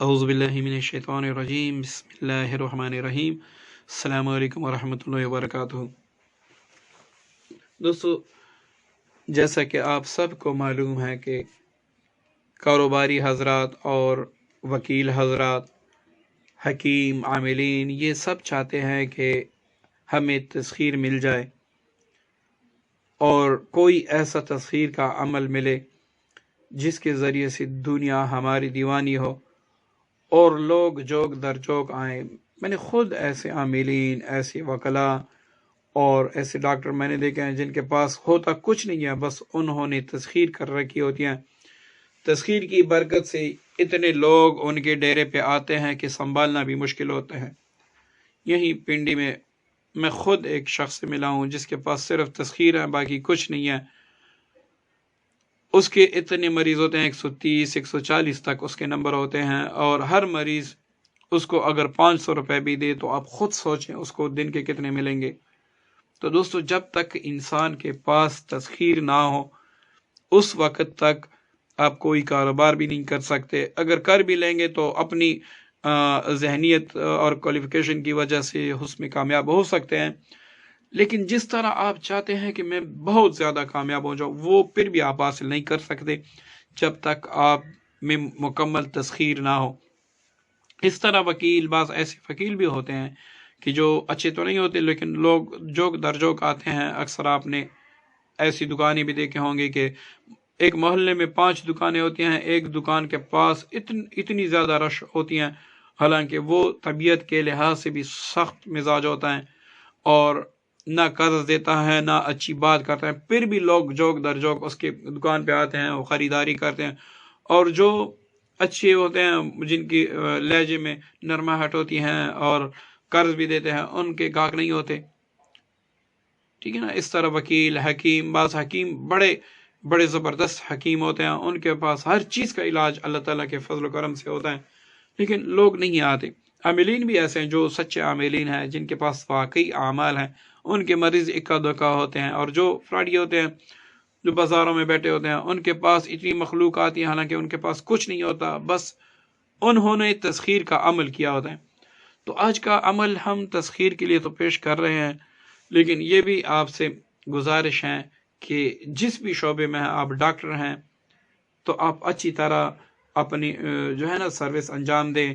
اعوذ باللہ من الشیطان الرجیم بسم اللہ الرحمن الرحیم السلام علیکم ورحمۃ اللہ وبرکاتہ۔ دوستو، جیسا کہ آپ سب کو معلوم ہے کہ کاروباری حضرات اور وکیل حضرات، حکیم، عاملین، یہ سب چاہتے ہیں کہ ہمیں تسخیر مل جائے اور کوئی ایسا تسخیر کا عمل ملے جس کے ذریعے سے دنیا ہماری دیوانی ہو اور لوگ جوگ در جوگ آئیں۔ میں نے خود ایسے عاملین، ایسے وکلاء اور ایسے ڈاکٹر میں نے دیکھے ہیں جن کے پاس ہوتا کچھ نہیں ہے، بس انہوں نے تسخیر کر رکھی ہوتی ہیں۔ تسخیر کی برکت سے اتنے لوگ ان کے ڈیرے پہ آتے ہیں کہ سنبھالنا بھی مشکل ہوتا ہے۔ یہیں پنڈی میں خود ایک شخص سے ملا ہوں جس کے پاس صرف تسخیر ہے، باقی کچھ نہیں ہے۔ اس کے اتنے مریض ہوتے ہیں، 130 140 تک اس کے نمبر ہوتے ہیں، اور ہر مریض اس کو اگر 500 روپے بھی دے تو آپ خود سوچیں اس کو دن کے کتنے ملیں گے۔ تو دوستو، جب تک انسان کے پاس تسخیر نہ ہو اس وقت تک آپ کوئی کاروبار بھی نہیں کر سکتے۔ اگر کر بھی لیں گے تو اپنی ذہنیت اور کوالیفیکیشن کی وجہ سے اس میں کامیاب ہو سکتے ہیں، لیکن جس طرح آپ چاہتے ہیں کہ میں بہت زیادہ کامیاب ہو جاؤں، وہ پھر بھی آپ حاصل نہیں کر سکتے جب تک آپ میں مکمل تسخیر نہ ہو۔ اس طرح وکیل، بعض ایسے وکیل بھی ہوتے ہیں کہ جو اچھے تو نہیں ہوتے لیکن لوگ جوگ در جوگ آتے ہیں۔ اکثر آپ نے ایسی دکانیں بھی دیکھے ہوں گے کہ ایک محلے میں 5 دکانیں ہوتی ہیں، ایک دکان کے پاس اتنی زیادہ رش ہوتی ہیں، حالانکہ وہ طبیعت کے لحاظ سے بھی سخت مزاج ہوتا ہے اور نہ قرض دیتا ہے نہ اچھی بات کرتا ہے، پھر بھی لوگ جوگ در جوگ اس کے دکان پہ آتے ہیں، وہ خریداری کرتے ہیں۔ اور جو اچھے ہوتے ہیں، جن کی لہجے میں نرماہٹ ہوتی ہیں اور قرض بھی دیتے ہیں، ان کے گاہک نہیں ہوتے، ٹھیک ہے نا۔ اس طرح وکیل، حکیم، بعض حکیم بڑے زبردست حکیم ہوتے ہیں، ان کے پاس ہر چیز کا علاج اللہ تعالیٰ کے فضل و کرم سے ہوتا ہے، لیکن لوگ نہیں آتے۔ عاملین بھی ایسے ہیں جو سچے عاملین ہیں، جن کے پاس واقعی اعمال ہیں، ان کے مریض اکا دکا ہوتے ہیں، اور جو فراڈی ہوتے ہیں، جو بازاروں میں بیٹھے ہوتے ہیں، ان کے پاس اتنی مخلوق آتی ہے حالانکہ ان کے پاس کچھ نہیں ہوتا، بس انہوں نے تسخیر کا عمل کیا ہوتا ہے۔ تو آج کا عمل ہم تسخیر کے لیے تو پیش کر رہے ہیں، لیکن یہ بھی آپ سے گزارش ہے کہ جس بھی شعبے میں آپ ڈاکٹر ہیں تو آپ اچھی طرح اپنی جو ہے نا سروس انجام دیں،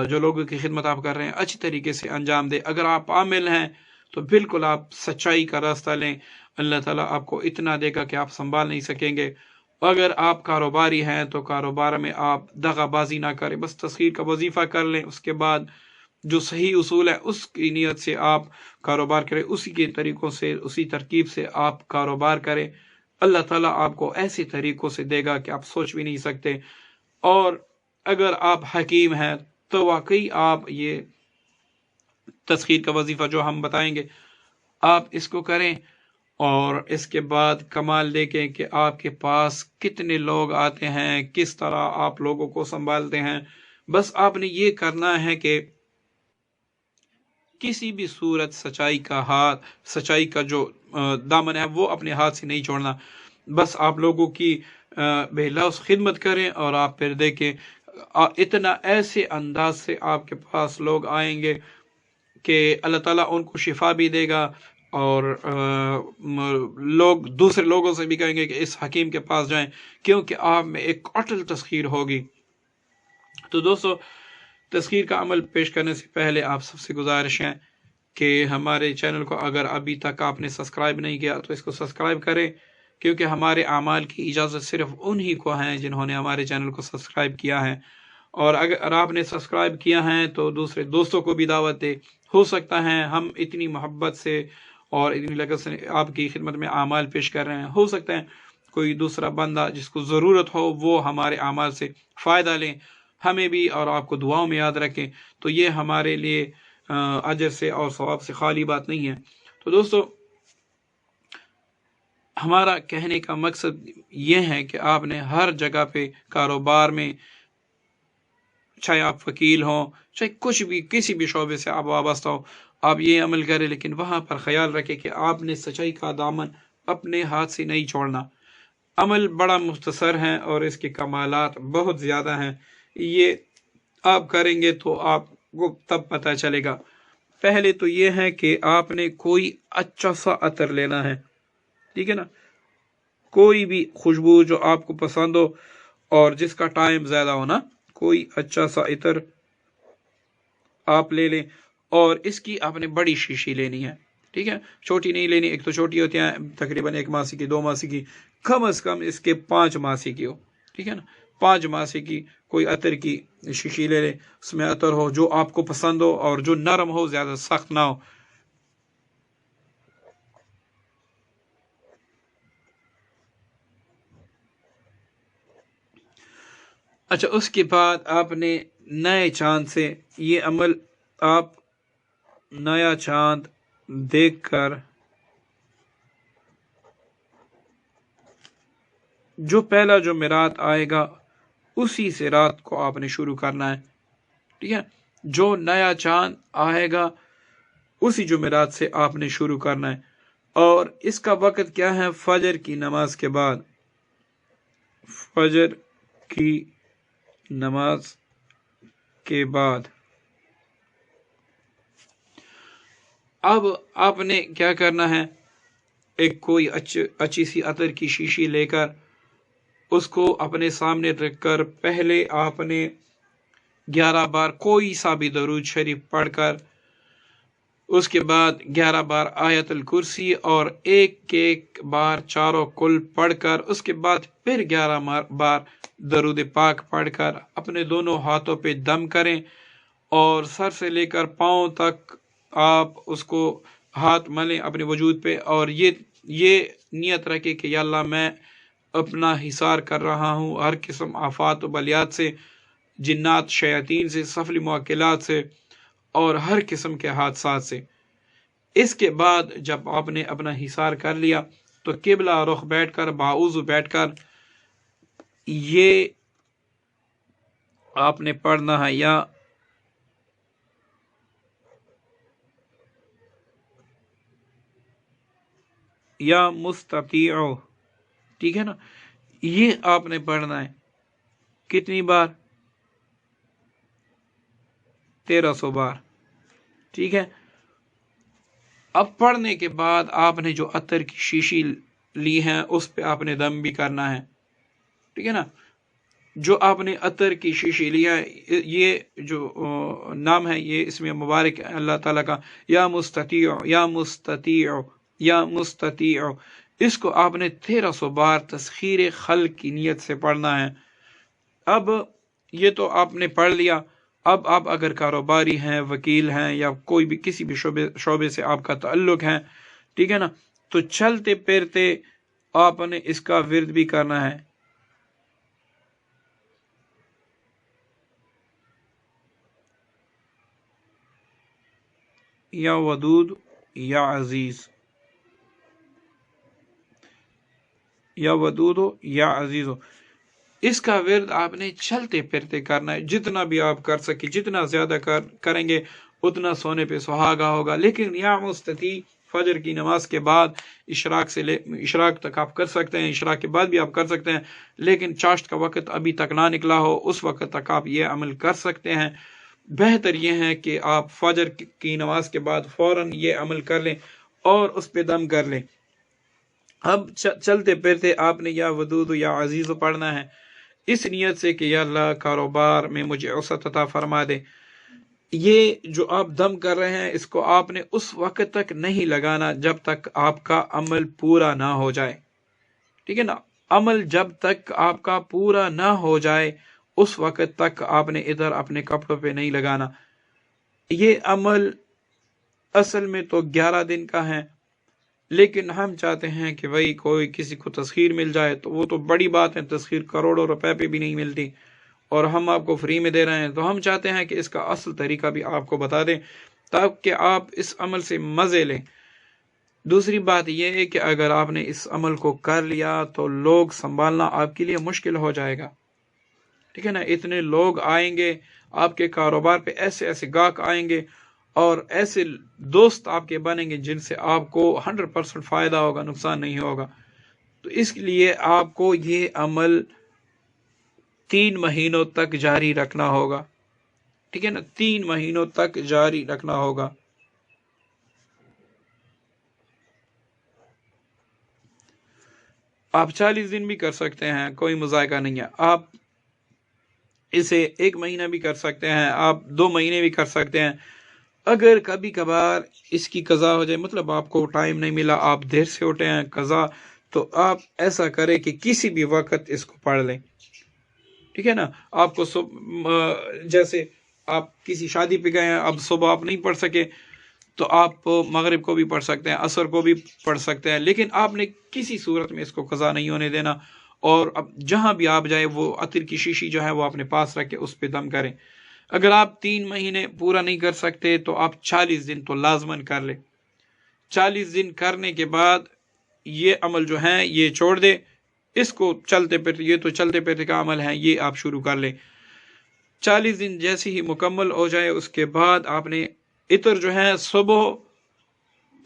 جو لوگوں کی خدمت آپ کر رہے ہیں اچھی طریقے سے انجام دیں۔ اگر آپ عامل ہیں تو بالکل آپ سچائی کا راستہ لیں، اللہ تعالیٰ آپ کو اتنا دے گا کہ آپ سنبھال نہیں سکیں گے۔ اگر آپ کاروباری ہیں تو کاروبار میں آپ دغا بازی نہ کریں، بس تسخیر کا وظیفہ کر لیں، اس کے بعد جو صحیح اصول ہے اس کی نیت سے آپ کاروبار کریں، اسی کے طریقوں سے، اسی ترکیب سے آپ کاروبار کریں۔ اللہ تعالیٰ آپ کو ایسے طریقوں سے دے گا کہ آپ سوچ بھی نہیں سکتے۔ اور اگر آپ حکیم ہیں تو واقعی آپ یہ تسخیر کا وظیفہ جو ہم بتائیں گے آپ اس کو کریں، اور اس کے بعد کمال دیکھیں کہ آپ کے پاس کتنے لوگ آتے ہیں، کس طرح آپ لوگوں کو سنبھالتے ہیں۔ بس آپ نے یہ کرنا ہے کہ کسی بھی صورت سچائی کا جو دامن ہے وہ اپنے ہاتھ سے نہیں چھوڑنا۔ بس آپ لوگوں کی بے لوث خدمت کریں، اور آپ پھر دیکھیں اتنا ایسے انداز سے آپ کے پاس لوگ آئیں گے کہ اللہ تعالیٰ ان کو شفا بھی دے گا، اور لوگ دوسرے لوگوں سے بھی کہیں گے کہ اس حکیم کے پاس جائیں، کیونکہ آپ میں ایک اٹل تسخیر ہوگی۔ تو دوستو، تسخیر کا عمل پیش کرنے سے پہلے آپ سب سے گزارش ہے کہ ہمارے چینل کو اگر ابھی تک آپ نے سبسکرائب نہیں کیا تو اس کو سبسکرائب کریں، کیونکہ ہمارے اعمال کی اجازت صرف انہی کو ہیں جنہوں نے ہمارے چینل کو سبسکرائب کیا ہے۔ اور اگر آپ نے سبسکرائب کیا ہے تو دوسرے دوستوں کو بھی دعوت دے، ہو سکتا ہے ہم اتنی محبت سے اور اتنی لگت سے آپ کی خدمت میں اعمال پیش کر رہے ہیں، ہو سکتا ہے کوئی دوسرا بندہ جس کو ضرورت ہو وہ ہمارے اعمال سے فائدہ لیں، ہمیں بھی اور آپ کو دعاؤں میں یاد رکھیں، تو یہ ہمارے لیے اجر سے اور ثواب سے خالی بات نہیں ہے۔ تو دوستو، ہمارا کہنے کا مقصد یہ ہے کہ آپ نے ہر جگہ پہ کاروبار میں، چاہے آپ وکیل ہوں، چاہے کچھ بھی کسی بھی شعبے سے آپ وابستہ ہو، آپ یہ عمل کریں، لیکن وہاں پر خیال رکھیں کہ آپ نے سچائی کا دامن اپنے ہاتھ سے نہیں چھوڑنا۔ عمل بڑا مختصر ہے اور اس کے کمالات بہت زیادہ ہیں۔ یہ آپ کریں گے تو آپ کو تب پتہ چلے گا۔ پہلے تو یہ ہے کہ آپ نے کوئی اچھا سا عطر لینا ہے، ٹھیک ہے نا، کوئی بھی خوشبو جو آپ کو پسند ہو اور جس کا ٹائم زیادہ ہونا، کوئی اچھا سا عطر آپ لے لیں، اور اس کی آپ نے بڑی شیشی لینی ہے، ٹھیک ہے، چھوٹی نہیں لینی، ایک تو چھوٹی ہوتی ہیں تقریباً 1 ماسی کی، 2 ماسی کی، کم از کم اس کے 5 ماسی کی ہو، ٹھیک ہے نا، 5 ماسی کی کوئی عطر کی شیشی لے لیں، اس میں عطر ہو جو آپ کو پسند ہو اور جو نرم ہو، زیادہ سخت نہ ہو۔ اچھا، اس کے بعد آپ نے نئے چاند سے یہ عمل، آپ نیا چاند دیکھ کر جو پہلا جمعرات آئے گا اسی سے رات کو آپ نے شروع کرنا ہے، ٹھیک ہے، جو نیا چاند آئے گا اسی جمعرات سے آپ نے شروع کرنا ہے، اور اس کا وقت کیا ہے؟ فجر کی نماز کے بعد، فجر کی نماز کے بعد۔ اب آپ نے کیا کرنا ہے؟ ایک کوئی اچھی سی عطر کی شیشی لے کر اس کو اپنے سامنے رکھ کر پہلے آپ نے 11 بار کوئی سا بھی درود شریف پڑھ کر، اس کے بعد 11 بار آیت الکرسی اور ایک بار چاروں کل پڑھ کر، اس کے بعد پھر 11 بار درود پاک پڑھ کر اپنے دونوں ہاتھوں پہ دم کریں، اور سر سے لے کر پاؤں تک آپ اس کو ہاتھ ملیں اپنے وجود پہ، اور یہ نیت رکھے کہ یا اللہ میں اپنا حصار کر رہا ہوں ہر قسم آفات و بلیات سے، جنات، شیاطین سے، سفلی موکلات سے، اور ہر قسم کے حادثات سے۔ اس کے بعد جب آپ نے اپنا حصار کر لیا تو قبلہ رخ بیٹھ کر، باوضو بیٹھ کر، یہ آپ نے پڑھنا ہے، یا مستطیع، ٹھیک ہے نا، یہ آپ نے پڑھنا ہے کتنی بار؟ 1300 بار، ٹھیک ہے۔ اب پڑھنے کے بعد آپ نے جو عطر کی شیشی لی ہے اس پہ آپ نے دم بھی کرنا ہے، ٹھیک ہے نا، جو آپ نے عطر کی شیشی لیا ہے، یہ جو نام ہے یہ اس میں مبارک ہے اللہ تعالیٰ کا، یا مستطیع، یا مستطیع، یا مستطیع، اس کو آپ نے 1300 بار تسخیر خلق کی نیت سے پڑھنا ہے۔ اب یہ تو آپ نے پڑھ لیا۔ اب آپ اگر کاروباری ہیں، وکیل ہیں، یا کوئی بھی کسی بھی شعبے سے آپ کا تعلق ہے، ٹھیک ہے نا، تو چلتے پھرتے آپ نے اس کا ورد بھی کرنا ہے۔ یا ودود یا عزیز، یا ودود ہو یا عزیز ہو، اس کا ورد آپ نے چلتے پھرتے کرنا ہے، جتنا بھی آپ کر سکے، جتنا زیادہ کریں گے اتنا سونے پہ سہاگا ہوگا۔ لیکن یا مستطیع فجر کی نماز کے بعد اشراق تک آپ کر سکتے ہیں، اشراق کے بعد بھی آپ کر سکتے ہیں، لیکن چاشت کا وقت ابھی تک نہ نکلا ہو اس وقت تک آپ یہ عمل کر سکتے ہیں۔ بہتر یہ ہے کہ آپ فجر کی نماز کے بعد فوراً یہ عمل کر لیں اور اس پہ دم کر لیں۔ اب چلتے پھرتے آپ نے یا ودود یا عزیز پڑھنا ہے، اس نیت سے کہ یا اللہ کاروبار میں مجھے وسعت عطا فرما دے۔ یہ جو آپ دم کر رہے ہیں اس کو آپ نے اس وقت تک نہیں لگانا جب تک آپ کا عمل پورا نہ ہو جائے، ٹھیک ہے نا، عمل جب تک آپ کا پورا نہ ہو جائے اس وقت تک آپ نے ادھر اپنے کپڑوں پہ نہیں لگانا۔ یہ عمل اصل میں تو 11 دن کا ہے، لیکن ہم چاہتے ہیں کہ بھائی کوئی کسی کو تسخیر مل جائے تو وہ تو بڑی بات ہے، تسخیر کروڑوں روپے پہ بھی نہیں ملتی، اور ہم آپ کو فری میں دے رہے ہیں، تو ہم چاہتے ہیں کہ اس کا اصل طریقہ بھی آپ کو بتا دیں تاکہ آپ اس عمل سے مزے لیں۔ دوسری بات یہ ہے کہ اگر آپ نے اس عمل کو کر لیا تو لوگ سنبھالنا آپ کے لیے مشکل ہو جائے گا، ٹھیک ہے نا، اتنے لوگ آئیں گے آپ کے کاروبار پہ، ایسے ایسے گاہک آئیں گے اور ایسے دوست آپ کے بنیں گے جن سے آپ کو 100% فائدہ ہوگا، نقصان نہیں ہوگا۔ تو اس لیے آپ کو یہ عمل 3 مہینوں تک جاری رکھنا ہوگا، ٹھیک ہے نا، 3 مہینوں تک جاری رکھنا ہوگا۔ آپ 40 دن بھی کر سکتے ہیں، کوئی مذائقہ نہیں ہے۔ آپ اسے 1 مہینہ بھی کر سکتے ہیں، آپ 2 مہینے بھی کر سکتے ہیں۔ اگر کبھی کبھار اس کی قضا ہو جائے، مطلب آپ کو ٹائم نہیں ملا، آپ دیر سے اٹھے ہیں قضا، تو آپ ایسا کریں کہ کسی بھی وقت اس کو پڑھ لیں، ٹھیک ہے نا۔ آپ کو جیسے آپ کسی شادی پہ گئے ہیں، اب صبح آپ نہیں پڑھ سکے تو آپ مغرب کو بھی پڑھ سکتے ہیں، عصر کو بھی پڑھ سکتے ہیں، لیکن آپ نے کسی صورت میں اس کو قضا نہیں ہونے دینا۔ اور اب جہاں بھی آپ جائے وہ عطر کی شیشی جو ہے وہ اپنے پاس رکھ کے اس پہ دم کریں۔ اگر آپ 3 مہینے پورا نہیں کر سکتے تو آپ 40 دن تو لازماً کر لیں۔ 40 دن کرنے کے بعد یہ عمل جو ہے یہ چھوڑ دے، اس کو چلتے پھرتے، یہ تو چلتے پھرتے کا عمل ہے، یہ آپ شروع کر لیں۔ 40 دن جیسے ہی مکمل ہو جائے اس کے بعد آپ نے عطر جو ہے صبح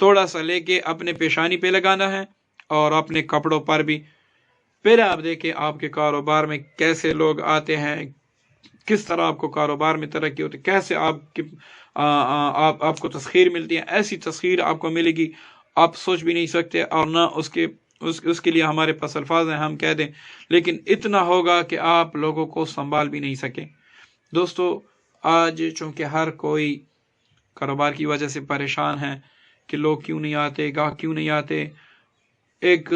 تھوڑا سا لے کے اپنے پیشانی پہ لگانا ہے اور اپنے کپڑوں پر بھی۔ پھر آپ دیکھیں آپ کے کاروبار میں کیسے لوگ آتے ہیں، کس طرح آپ کو کاروبار میں ترقی ہوتی ہے، کیسے آپ کو تسخیر ملتی ہے۔ ایسی تسخیر آپ کو ملے گی آپ سوچ بھی نہیں سکتے، اور نہ اس کے لیے ہمارے پاس الفاظ ہیں ہم کہہ دیں، لیکن اتنا ہوگا کہ آپ لوگوں کو سنبھال بھی نہیں سکیں۔ دوستو آج چونکہ ہر کوئی کاروبار کی وجہ سے پریشان ہے کہ لوگ کیوں نہیں آتے، گاہک کیوں نہیں آتے، ایک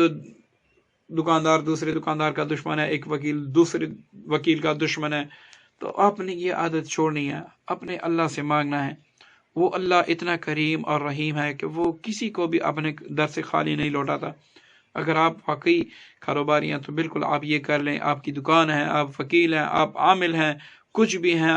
دکاندار دوسرے دکاندار کا دشمن ہے، ایک وکیل دوسرے وکیل کا دشمن ہے، تو آپ نے یہ عادت چھوڑنی ہے، اپنے اللہ سے مانگنا ہے۔ وہ اللہ اتنا کریم اور رحیم ہے کہ وہ کسی کو بھی اپنے در سے خالی نہیں لوٹاتا۔ اگر آپ واقعی کاروباری ہیں تو بالکل آپ یہ کر لیں، آپ کی دکان ہے، آپ وکیل ہیں، آپ عامل ہیں، کچھ بھی ہیں،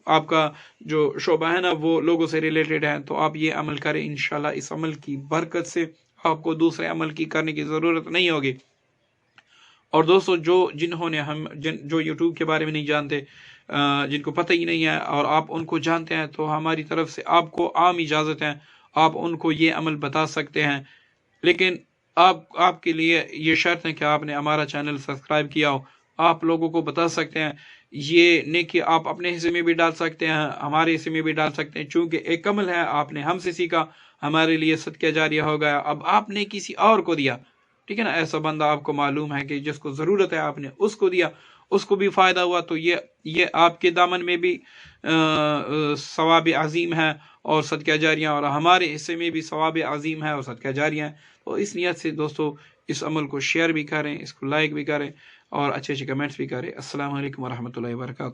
آپ کا جو شعبہ ہے نا وہ لوگوں سے ریلیٹڈ ہے، تو آپ یہ عمل کریں، انشاءاللہ اس عمل کی برکت سے آپ کو دوسرے عمل کی کرنے کی ضرورت نہیں ہوگی۔ اور دوستو جنہوں نے جو یوٹیوب کے بارے میں نہیں جانتے، جن کو پتہ ہی نہیں ہے، اور آپ ان کو جانتے ہیں، تو ہماری طرف سے آپ کو عام اجازت ہے، آپ ان کو یہ عمل بتا سکتے ہیں، لیکن آپ کے لیے یہ شرط ہے کہ آپ نے ہمارا چینل سبسکرائب کیا ہو۔ آپ لوگوں کو بتا سکتے ہیں، یہ نیکی آپ اپنے حصے میں بھی ڈال سکتے ہیں، ہمارے حصے میں بھی ڈال سکتے ہیں، چونکہ ایک عمل ہے، آپ نے ہم سے سیکھا، ہمارے لیے صدقہ جاریہ ہو گیا، اب آپ نے کسی اور کو دیا، ٹھیک ہے نا۔ ایسا بندہ آپ کو معلوم ہے کہ جس کو ضرورت ہے آپ نے اس کو دیا، اس کو بھی فائدہ ہوا، تو یہ آپ کے دامن میں بھی ثواب عظیم ہے اور صدقہ جاریہ، اور ہمارے حصے میں بھی ثواب عظیم ہے اور صدقہ جاریہ ہے۔ تو اس نیت سے دوستو اس عمل کو شیئر بھی کریں، اس کو لائک بھی کریں، اور اچھے کمنٹس بھی کریں۔ السلام علیکم ورحمۃ اللہ وبرکاتہ۔